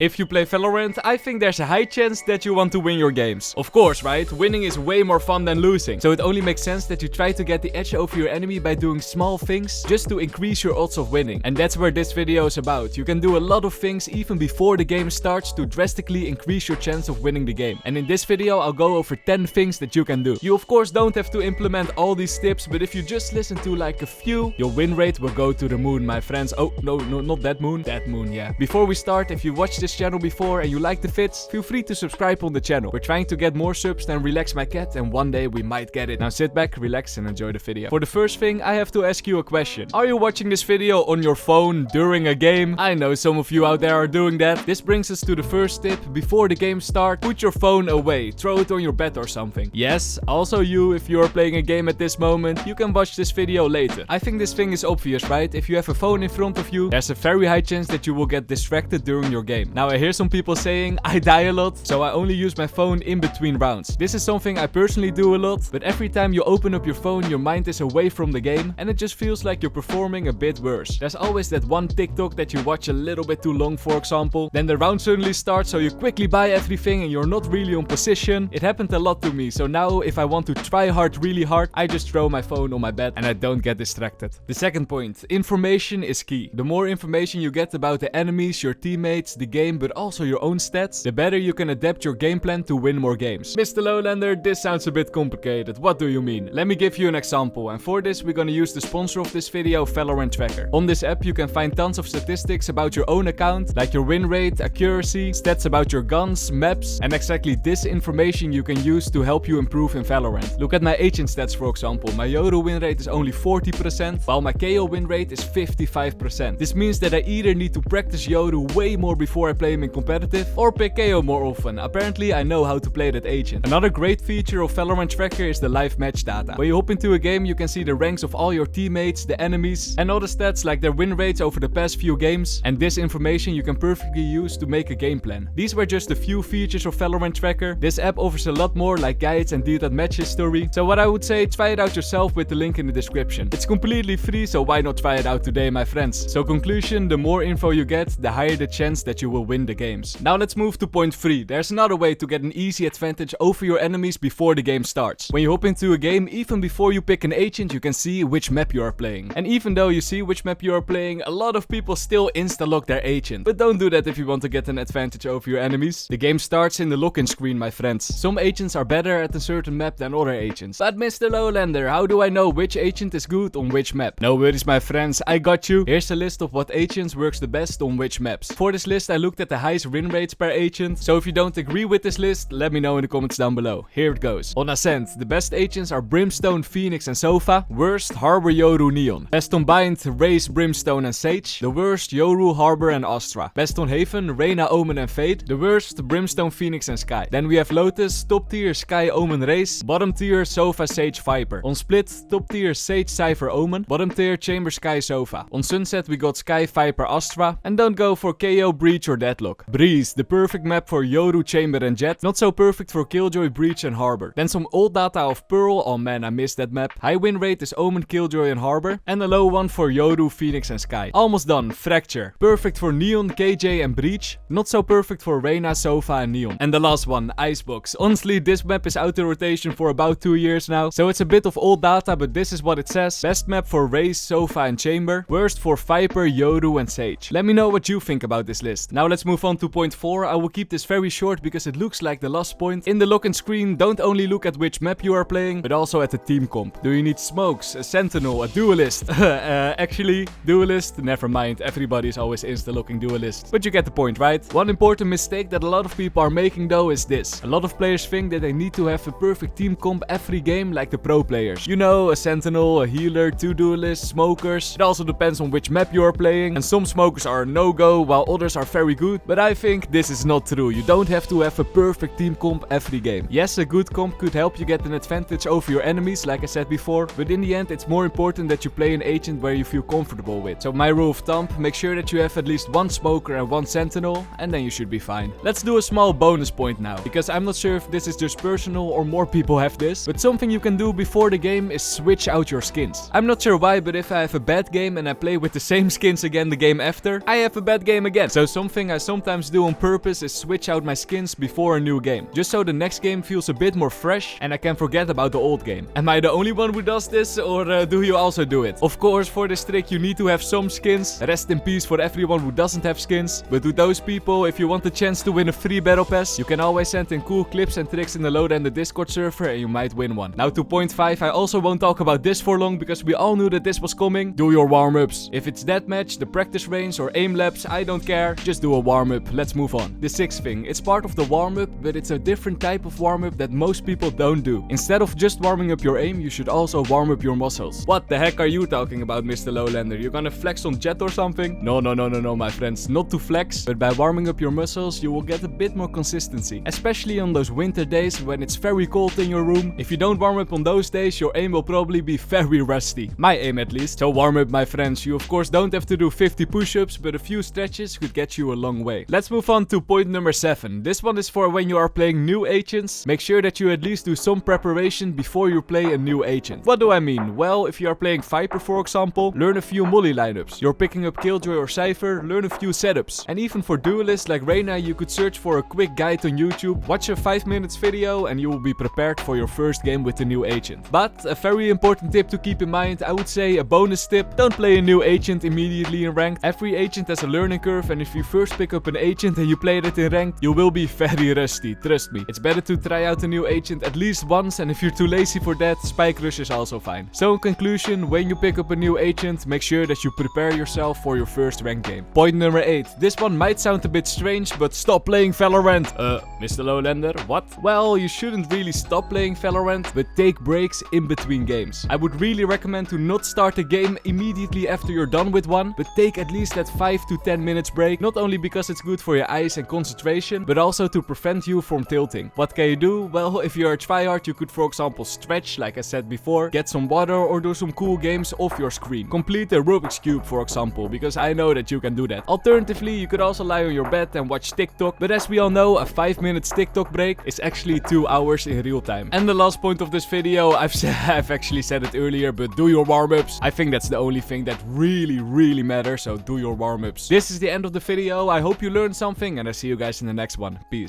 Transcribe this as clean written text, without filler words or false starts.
If you play Valorant, I think there's a high chance that you want to win your games. Of course, right? Winning is way more fun than losing. So it only makes sense that you try to get the edge over your enemy by doing small things just to increase your odds of winning. And that's where this video is about. You can do a lot of things even before the game starts to drastically increase your chance of winning the game. And in this video, I'll go over 10 things that you can do. You of course don't have to implement all these tips, but if you just listen to like a few, your win rate will go to the moon, my friends. Oh, no, not that moon. That moon, yeah. Before we start, if you watched this channel before and you like the vids, feel free to subscribe on the channel. We're trying to get more subs than Relax My Cat, and one day we might get it. Now sit back, relax, and enjoy the video. For the first thing, I have to ask you a question. Are you watching this video on your phone during a game? I know some of you out there are doing that. This brings us to the first tip. Before the game starts, put your phone away. Throw it on your bed or something. Yes, also you, if you are playing a game at this moment, you can watch this video later. I think this thing is obvious, right? If you have a phone in front of you, there's a very high chance that you will get distracted during your game. Now I hear some people saying I die a lot, so I only use my phone in between rounds. This is something I personally do a lot, but every time you open up your phone, your mind is away from the game, and it just feels like you're performing a bit worse. There's always that one TikTok that you watch a little bit too long, for example. Then the round suddenly starts, so you quickly buy everything and you're not really on position. It happened a lot to me, so now if I want to try hard really hard, I just throw my phone on my bed and I don't get distracted. The second point, information is key. The more information you get about the enemies, your teammates, the game, but also your own stats, the better you can adapt your game plan to win more games. Mr. Lowlander, this sounds a bit complicated. What do you mean? Let me give you an example, and for this we're gonna use the sponsor of this video, Valorant Tracker. On this app you can find tons of statistics about your own account, like your win rate, accuracy, stats about your guns, maps, and exactly this information you can use to help you improve in Valorant. Look at my agent stats, for example. My Yoru win rate is only 40%, while my KO win rate is 55%. This means that I either need to practice Yoru way more before I play him in competitive, or pick KO more often. Apparently I know how to play that agent. Another great feature of Valorant Tracker is the live match data. When you hop into a game, you can see the ranks of all your teammates, the enemies, and other stats like their win rates over the past few games, and this information you can perfectly use to make a game plan. These were just a few features of Valorant Tracker. This app offers a lot more, like guides and detailed match history, so what I would say, try it out yourself with the link in the description. It's completely free, so why not try it out today, my friends? So conclusion, the more info you get, the higher the chance that you will win the games. Now let's move to point 3. There's another way to get an easy advantage over your enemies before the game starts. When you hop into a game, even before you pick an agent, you can see which map you are playing. And even though you see which map you are playing, a lot of people still insta-lock their agent. But don't do that if you want to get an advantage over your enemies. The game starts in the lock-in screen, my friends. Some agents are better at a certain map than other agents. But Mr. Lowlander, how do I know which agent is good on which map? No worries, my friends, I got you. Here's a list of what agents works the best on which maps. For this list I looked at the highest win rates per agent, so if you don't agree with this list, let me know in the comments down below. Here it goes. On Ascent, the best agents are Brimstone, Phoenix and Sova. Worst, Harbor, Yoru, Neon. Best on Bind, Raze, Brimstone and Sage. The worst, Yoru, Harbor and Astra. Best on Haven, Reyna, Omen and Fade. The worst, Brimstone, Phoenix and Sky. Then we have Lotus, top tier, Sky, Omen, Raze. Bottom tier, Sova, Sage, Viper. On Split, top tier, Sage, Cypher, Omen. Bottom tier, Chamber, Sky, Sova. On Sunset we got Sky, Viper, Astra. And don't go for KO, Breach or Deadlock. Breeze, the perfect map for Yoru, Chamber and Jet. Not so perfect for Killjoy, Breach and Harbor. Then some old data of Pearl. Oh man, I missed that map. High win rate is Omen, Killjoy and Harbor. And a low one for Yoru, Phoenix and Sky. Almost done. Fracture. Perfect for Neon, KJ and Breach. Not so perfect for Reyna, Sova and Neon. And the last one, Icebox. Honestly, this map is out of rotation for about 2 years now, so it's a bit of old data, but this is what it says. Best map for Raze, Sova and Chamber. Worst for Viper, Yoru and Sage. Let me know what you think about this list. Now let's move on to point 4. I will keep this very short because it looks like the last point. In the lock-in screen, don't only look at which map you are playing, but also at the team comp. Do you need smokes, a sentinel, a duelist? Actually, duelist? Never mind, everybody's always insta-locking duelist. But you get the point, right? One important mistake that a lot of people are making though is this. A lot of players think that they need to have a perfect team comp every game like the pro players. You know, a sentinel, a healer, 2 duelists, smokers. It also depends on which map you are playing, and some smokers are no-go while others are very good, but I think this is not true. You don't have to have a perfect team comp every game. Yes, a good comp could help you get an advantage over your enemies, like I said before, but in the end it's more important that you play an agent where you feel comfortable with. So my rule of thumb, make sure that you have at least 1 smoker and 1 sentinel, and then you should be fine. Let's do a small bonus point now, because I'm not sure if this is just personal or more people have this, but something you can do before the game is switch out your skins. I'm not sure why, but if I have a bad game and I play with the same skins again the game after, I have a bad game again. So something thing I sometimes do on purpose is switch out my skins before a new game, just so the next game feels a bit more fresh and I can forget about the old game. Am I the only one who does this, or do you also do it? Of course, for this trick you need to have some skins. Rest in peace for everyone who doesn't have skins. But to those people, if you want the chance to win a free battle pass, you can always send in cool clips and tricks in the Loda and the Discord server and you might win one. Now to point 5, I also won't talk about this for long because we all knew that this was coming. Do your warm-ups. If it's deathmatch, the practice range or aim labs, I don't care. Just do a warm-up. Let's move on. The 6th thing. It's part of the warm-up, but it's a different type of warm-up that most people don't do. Instead of just warming up your aim, you should also warm up your muscles. What the heck are you talking about, Mr. Lowlander? You're gonna flex on Jet or something? No, my friends. Not to flex, but by warming up your muscles, you will get a bit more consistency. Especially on those winter days when it's very cold in your room. If you don't warm up on those days, your aim will probably be very rusty. My aim at least. So warm up, my friends. You of course don't have to do 50 push-ups, but a few stretches could get you a long way. Let's move on to point number 7. This one is for when you are playing new agents. Make sure that you at least do some preparation before you play a new agent. What do I mean? Well, if you are playing Viper for example, learn a few molly lineups. You're picking up Killjoy or Cypher, learn a few setups. And even for duelists like Reyna, you could search for a quick guide on YouTube, watch a 5 minutes video and you will be prepared for your first game with the new agent. But a very important tip to keep in mind, I would say a bonus tip, don't play a new agent immediately in ranked. Every agent has a learning curve and if you first pick up an agent and you play it in ranked, you will be very rusty, trust me. It's better to try out a new agent at least once, and if you're too lazy for that, Spike Rush is also fine. So in conclusion, when you pick up a new agent, make sure that you prepare yourself for your first ranked game. Point number 8. This one might sound a bit strange, but stop playing Valorant. Mr. Lowlander, what? Well, you shouldn't really stop playing Valorant, but take breaks in between games. I would really recommend to not start a game immediately after you're done with one, but take at least that 5 to 10 minutes break, not only because it's good for your eyes and concentration, but also to prevent you from tilting. What can you do? Well, if you're a tryhard, you could for example stretch, like I said before, get some water or do some cool games off your screen. Complete a Rubik's Cube for example, because I know that you can do that. Alternatively, you could also lie on your bed and watch TikTok, but as we all know, a 5 minutes TikTok break is actually 2 hours in real time. And the last point of this video, I've actually said it earlier, but do your warm-ups. I think that's the only thing that really matters, so do your warm-ups. This is the end of the video. I hope you learned something and I see you guys in the next one. Peace.